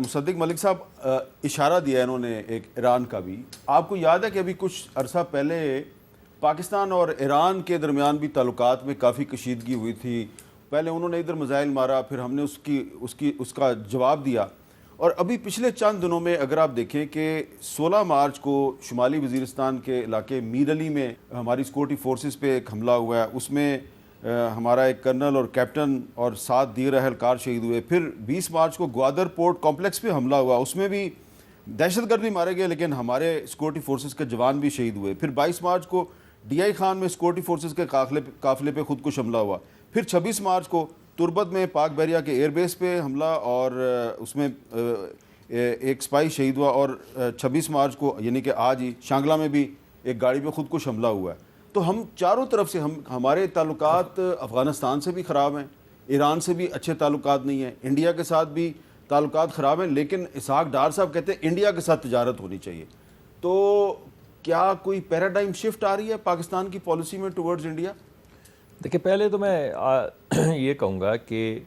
مصدق ملک صاحب اشارہ دیا ہے انہوں نے ایک ایران کا بھی. آپ کو یاد ہے کہ ابھی کچھ عرصہ پہلے پاکستان اور ایران کے درمیان بھی تعلقات میں کافی کشیدگی ہوئی تھی. پہلے انہوں نے ادھر میزائل مارا, پھر ہم نے اس کا جواب دیا. اور ابھی پچھلے چند دنوں میں اگر آپ دیکھیں کہ 16 مارچ کو شمالی وزیرستان کے علاقے میر علی میں ہماری سیکورٹی فورسز پہ ایک حملہ ہوا ہے. اس میں ہمارا ایک کرنل اور کیپٹن اور 7 دیگر اہلکار شہید ہوئے. پھر 20 مارچ کو گوادر پورٹ کمپلیکس پہ حملہ ہوا, اس میں بھی دہشت گرد بھی مارے گئے لیکن ہمارے سیکورٹی فورسز کے جوان بھی شہید ہوئے. پھر 22 مارچ کو ڈی آئی خان میں سیکورٹی فورسز کے قافلے پہ خودکش حملہ ہوا. پھر 26 مارچ کو تربت میں پاک بحریہ کے ایئر بیس پہ حملہ اور اس میں ایک سپاہی شہید ہوا. اور 26 مارچ کو یعنی کہ آج ہی شانگلہ میں بھی ایک گاڑی پہ خودکش حملہ ہوا ہے. تو ہم چاروں طرف سے ہمارے تعلقات افغانستان سے بھی خراب ہیں, ایران سے بھی اچھے تعلقات نہیں ہیں, انڈیا کے ساتھ بھی تعلقات خراب ہیں, لیکن اسحاق ڈار صاحب کہتے ہیں انڈیا کے ساتھ تجارت ہونی چاہیے. تو کیا کوئی پیراڈائم شفٹ آ رہی ہے پاکستان کی پالیسی میں ٹورڈز انڈیا؟ دیکھیں, پہلے تو میں یہ کہوں گا کہ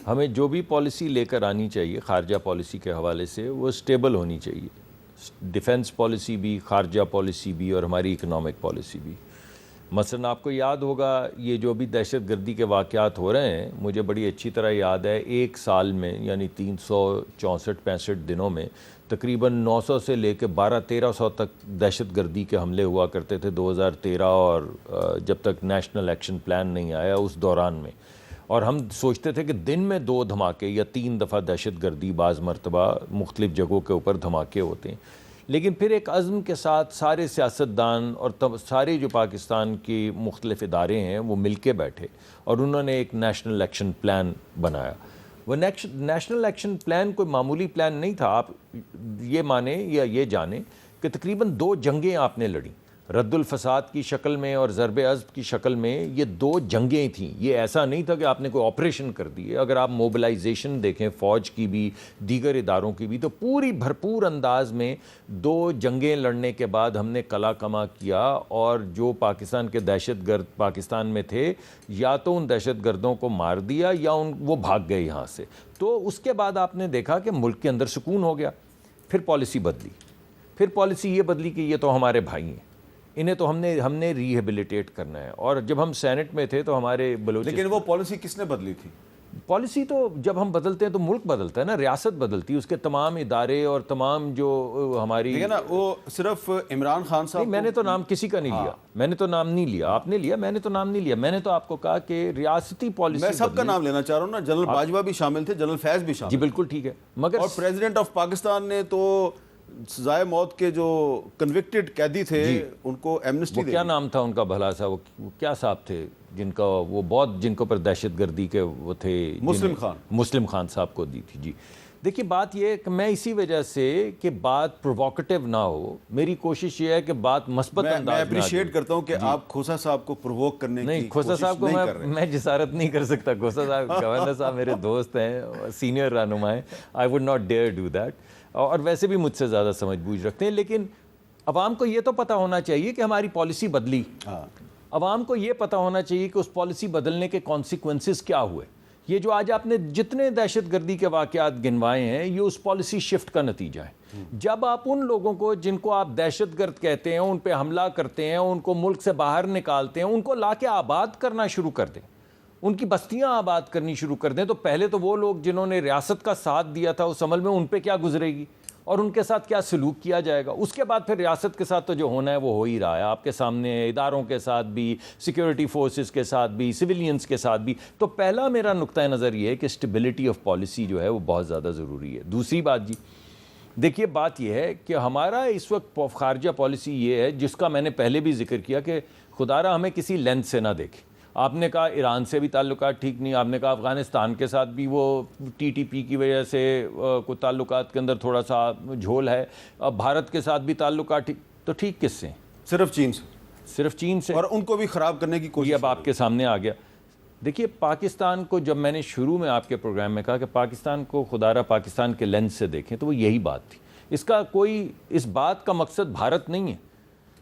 ہمیں جو بھی پالیسی لے کر آنی چاہیے خارجہ پالیسی کے حوالے سے وہ سٹیبل ہونی چاہیے. ڈیفنس پالیسی بھی, خارجہ پالیسی بھی اور ہماری اکنامک پالیسی بھی. مثلا آپ کو یاد ہوگا یہ جو بھی دہشت گردی کے واقعات ہو رہے ہیں, مجھے بڑی اچھی طرح یاد ہے ایک سال میں یعنی 364-65 دنوں میں تقریباً 900 سے لے کے 1200-1300 تک دہشت گردی کے حملے ہوا کرتے تھے 2013 اور جب تک نیشنل ایکشن پلان نہیں آیا اس دوران میں. اور ہم سوچتے تھے کہ دن میں 2 دھماکے یا 3 دفعہ دہشت گردی بعض مرتبہ مختلف جگہوں کے اوپر دھماکے ہوتے ہیں. لیکن پھر ایک عزم کے ساتھ سارے سیاستدان اور سارے جو پاکستان کی مختلف ادارے ہیں وہ مل کے بیٹھے اور انہوں نے ایک نیشنل ایکشن پلان بنایا. وہ نیشنل ایکشن پلان کوئی معمولی پلان نہیں تھا. آپ یہ مانیں یا یہ جانیں کہ تقریباً 2 جنگیں آپ نے لڑیں, رد الفساد کی شکل میں اور ضرب عضب کی شکل میں. یہ 2 جنگیں تھیں, یہ ایسا نہیں تھا کہ آپ نے کوئی آپریشن کر دی. اگر آپ موبلائزیشن دیکھیں فوج کی بھی دیگر اداروں کی بھی تو پوری بھرپور انداز میں 2 جنگیں لڑنے کے بعد ہم نے قلع کما کیا. اور جو پاکستان کے دہشت گرد پاکستان میں تھے یا تو ان دہشت گردوں کو مار دیا یا وہ بھاگ گئے یہاں سے. تو اس کے بعد آپ نے دیکھا کہ ملک کے اندر سکون ہو گیا. پھر پالیسی بدلی, پھر پالیسی یہ بدلی کہ یہ تو ہمارے بھائی ہیں, انہیں تو ہم نے ریہیبلیٹیٹ کرنا ہے. اور جب ہم سینٹ میں تھے تو ہمارے لیکن وہ پالیسی کس نے بدلی تھی؟ پالیسی تو جب ہم بدلتے ہیں تو ملک بدلتا ہے نا, ریاست بدلتی ہے, اس کے تمام ادارے اور تمام جو ہماری نا وہ صرف عمران خان صاحب. میں نے تو نام کسی کا نہیں لیا, میں نے تو نام نہیں لیا, آپ نے لیا, میں نے تو نام نہیں لیا. میں نے تو آپ کو کہا کہ ریاستی پالیسی. میں سب کا نام لینا چاہ رہا ہوں نا, جنرل باجوہ بھی شامل تھے, جنرل فیض بھی شامل. جی بالکل ٹھیک ہے, مگر اور پریزیڈنٹ آف پاکستان نے تو سزائے موت کے جو کنوکٹڈ قیدی تھے ان کو ایمنسٹی وہ کیا نام تھا ان کا بھلا سا, وہ کیا صاحب تھے جن کا وہ بہت جن کو پر دہشت گردی کے وہ تھے, مسلم خان صاحب کو دی تھی. جی دیکھیے بات یہ ہے کہ میں اسی وجہ سے کہ بات پرووکیٹو نہ ہو, میری کوشش یہ ہے کہ بات مثبت انداز میں. میں اپریشیٹ کرتا ہوں کہ آپ کھوسا صاحب کو پرووک کرنے کی نہیں, کھوسا صاحب کو میں جسارت نہیں کر سکتا. کھوسا صاحب گورنر صاحب میرے دوست ہیں, سینئر رہنما ہیں, I would not dear do that. اور ویسے بھی مجھ سے زیادہ سمجھ بوجھ رکھتے ہیں. لیکن عوام کو یہ تو پتہ ہونا چاہیے کہ ہماری پالیسی بدلی. عوام کو یہ پتہ ہونا چاہیے کہ اس پالیسی بدلنے کے کانسیکوینسز کیا ہوئے. یہ جو آج آپ نے جتنے دہشت گردی کے واقعات گنوائے ہیں یہ اس پالیسی شفٹ کا نتیجہ ہے. جب آپ ان لوگوں کو جن کو آپ دہشت گرد کہتے ہیں, ان پہ حملہ کرتے ہیں, ان کو ملک سے باہر نکالتے ہیں, ان کو لا کے آباد کرنا شروع کر دیں, ان کی بستیاں آباد کرنی شروع کر دیں, تو پہلے تو وہ لوگ جنہوں نے ریاست کا ساتھ دیا تھا اس عمل میں ان پہ کیا گزرے گی اور ان کے ساتھ کیا سلوک کیا جائے گا. اس کے بعد پھر ریاست کے ساتھ تو جو ہونا ہے وہ ہو ہی رہا ہے آپ کے سامنے, اداروں کے ساتھ بھی, سیکیورٹی فورسز کے ساتھ بھی, سویلینز کے ساتھ بھی. تو پہلا میرا نقطہ نظر یہ ہے کہ اسٹیبلٹی آف پالیسی جو ہے وہ بہت زیادہ ضروری ہے. دوسری بات جی دیکھیے, بات یہ ہے کہ ہمارا اس وقت خارجہ پالیسی یہ ہے جس کا میں نے پہلے بھی ذکر کیا کہ خدا را ہمیں کسی لینس سے نہ دیکھیں. آپ نے کہا ایران سے بھی تعلقات ٹھیک نہیں, آپ نے کہا افغانستان کے ساتھ بھی وہ ٹی ٹی پی کی وجہ سے کوئی تعلقات کے اندر تھوڑا سا جھول ہے, بھارت کے ساتھ بھی تعلقات ٹھیک. تو ٹھیک کس سے؟ صرف چین سے. صرف چین سے, اور ان کو بھی خراب کرنے کی کوشش. یہ اب آپ کے سامنے آ گیا. دیکھیے پاکستان کو جب میں نے شروع میں آپ کے پروگرام میں کہا کہ پاکستان کو خدا را پاکستان کے لینس سے دیکھیں تو وہ یہی بات تھی. اس کا کوئی اس بات کا مقصد بھارت نہیں ہے.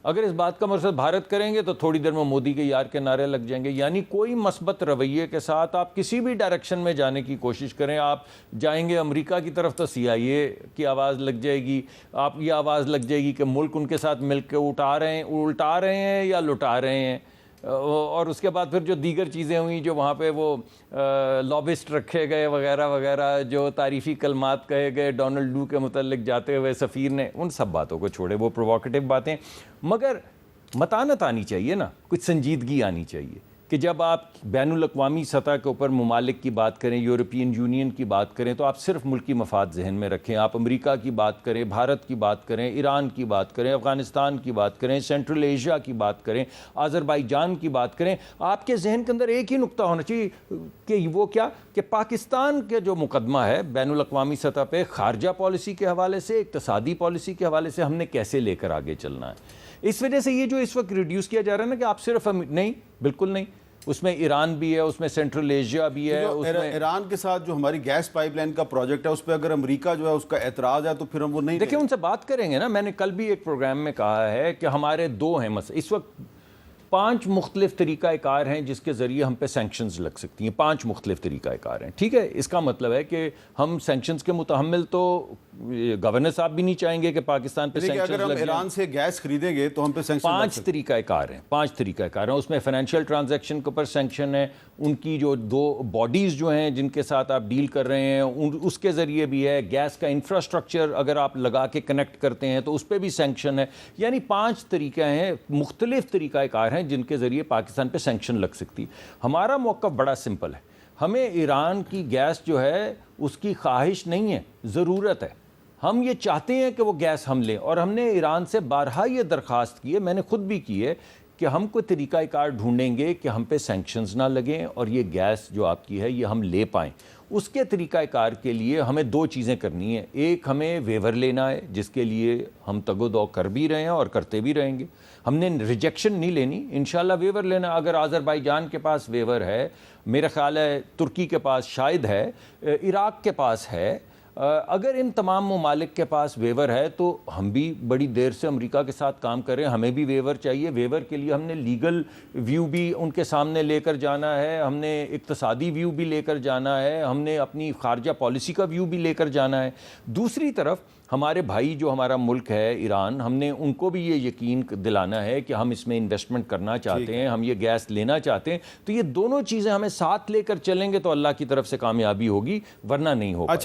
اگر اس بات کا مقصد بھارت کریں گے تو تھوڑی دیر میں مودی کے یار کے نعرے لگ جائیں گے. یعنی کوئی مثبت رویے کے ساتھ آپ کسی بھی ڈائریکشن میں جانے کی کوشش کریں, آپ جائیں گے امریکہ کی طرف تو CIA کی آواز لگ جائے گی, آپ یہ آواز لگ جائے گی کہ ملک ان کے ساتھ مل کے الٹا رہے ہیں یا لٹا رہے ہیں. اور اس کے بعد پھر جو دیگر چیزیں ہوئیں, جو وہاں پہ وہ لابسٹ رکھے گئے وغیرہ وغیرہ, جو تعریفی کلمات کہے گئے ڈونلڈ ڈو کے متعلق جاتے ہوئے سفیر نے, ان سب باتوں کو چھوڑے, وہ پرووکیٹو باتیں. مگر متانت آنی چاہیے نا, کچھ سنجیدگی آنی چاہیے کہ جب آپ بین الاقوامی سطح کے اوپر ممالک کی بات کریں, یورپین یونین کی بات کریں, تو آپ صرف ملکی مفاد ذہن میں رکھیں. آپ امریکہ کی بات کریں, بھارت کی بات کریں, ایران کی بات کریں, افغانستان کی بات کریں, سینٹرل ایشیا کی بات کریں, آذربائیجان کی بات کریں, آپ کے ذہن کے اندر ایک ہی نقطہ ہونا چاہیے کہ وہ کیا, کہ پاکستان کے جو مقدمہ ہے بین الاقوامی سطح پہ خارجہ پالیسی کے حوالے سے, اقتصادی پالیسی کے حوالے سے, ہم نے کیسے لے کر آگے چلنا ہے. اس وجہ سے یہ جو اس وقت ریڈیوس کیا جا رہا ہے نا کہ آپ صرف نہیں, بالکل نہیں, اس میں ایران بھی ہے, اس میں سینٹرل ایشیا بھی ہے. ایران کے ساتھ جو ہماری گیس پائپ لائن کا پروجیکٹ ہے, اس پہ اگر امریکہ جو ہے اس کا اعتراض ہے تو پھر ہم وہ نہیں دیکھیں, ان سے بات کریں گے نا. میں نے کل بھی ایک پروگرام میں کہا ہے کہ ہمارے 2 ہیں اس وقت 5 مختلف طریقہ کار ہیں جس کے ذریعے ہم پہ سینکشنز لگ سکتی ہیں. 5 مختلف طریقہ کار ہیں, ٹھیک ہے. اس کا مطلب ہے کہ ہم سینکشنز کے متحمل تو گورنر صاحب بھی نہیں چاہیں گے کہ پاکستان پہ سینکشنز لگ جائیں. اگر ہم ایران سے گیس خریدیں گے تو ہم پہ سینکشن 5 طریقہ کار ہیں, 5 طریقہ کار ہیں. اس میں فائنینشیل ٹرانزیکشن کے اوپر سینکشن ہے, ان کی جو 2 باڈیز جو ہیں جن کے ساتھ آپ ڈیل کر رہے ہیں اس کے ذریعے بھی ہے. گیس کا انفراسٹرکچر اگر آپ لگا کے کنیکٹ کرتے ہیں تو اس پہ بھی سینکشن ہے. یعنی 5 طریقے ہیں, مختلف طریقہ کار ہیں جن کے ذریعے پاکستان پہ سینکشن لگ سکتی. ہمارا موقف بڑا سمپل ہے. ہمیں ایران کی گیس جو ہے اس کی خواہش نہیں ہے, ضرورت ہے. ہم یہ چاہتے ہیں کہ وہ گیس ہم لیں, اور ہم نے ایران سے بارہا یہ درخواست کی ہے, میں نے خود بھی کی ہے, کہ ہم کوئی طریقہ کار ڈھونڈیں گے کہ ہم پہ سینکشنز نہ لگیں اور یہ گیس جو آپ کی ہے یہ ہم لے پائیں. اس کے طریقہ کار کے لیے ہمیں 2 چیزیں کرنی ہیں. ایک, ہمیں ویور لینا ہے, جس کے لیے ہم تگ و دو کر بھی رہے ہیں اور کرتے بھی رہیں گے. ہم نے ریجیکشن نہیں لینی, انشاءاللہ ویور لینا. اگر آذربائیجان کے پاس ویور ہے, میرا خیال ہے ترکی کے پاس شاید ہے, عراق کے پاس ہے, اگر ان تمام ممالک کے پاس ویور ہے تو ہم بھی بڑی دیر سے امریکہ کے ساتھ کام کر رہے ہیں, ہمیں بھی ویور چاہیے. ویور کے لیے ہم نے لیگل ویو بھی ان کے سامنے لے کر جانا ہے, ہم نے اقتصادی ویو بھی لے کر جانا ہے, ہم نے اپنی خارجہ پالیسی کا ویو بھی لے کر جانا ہے. دوسری طرف ہمارے بھائی جو ہمارا ملک ہے ایران, ہم نے ان کو بھی یہ یقین دلانا ہے کہ ہم اس میں انویسٹمنٹ کرنا چاہتے ہیں, ہم یہ گیس لینا چاہتے ہیں. تو یہ دونوں چیزیں ہمیں ساتھ لے کر چلیں گے تو اللہ کی طرف سے کامیابی ہوگی, ورنہ نہیں ہوگا.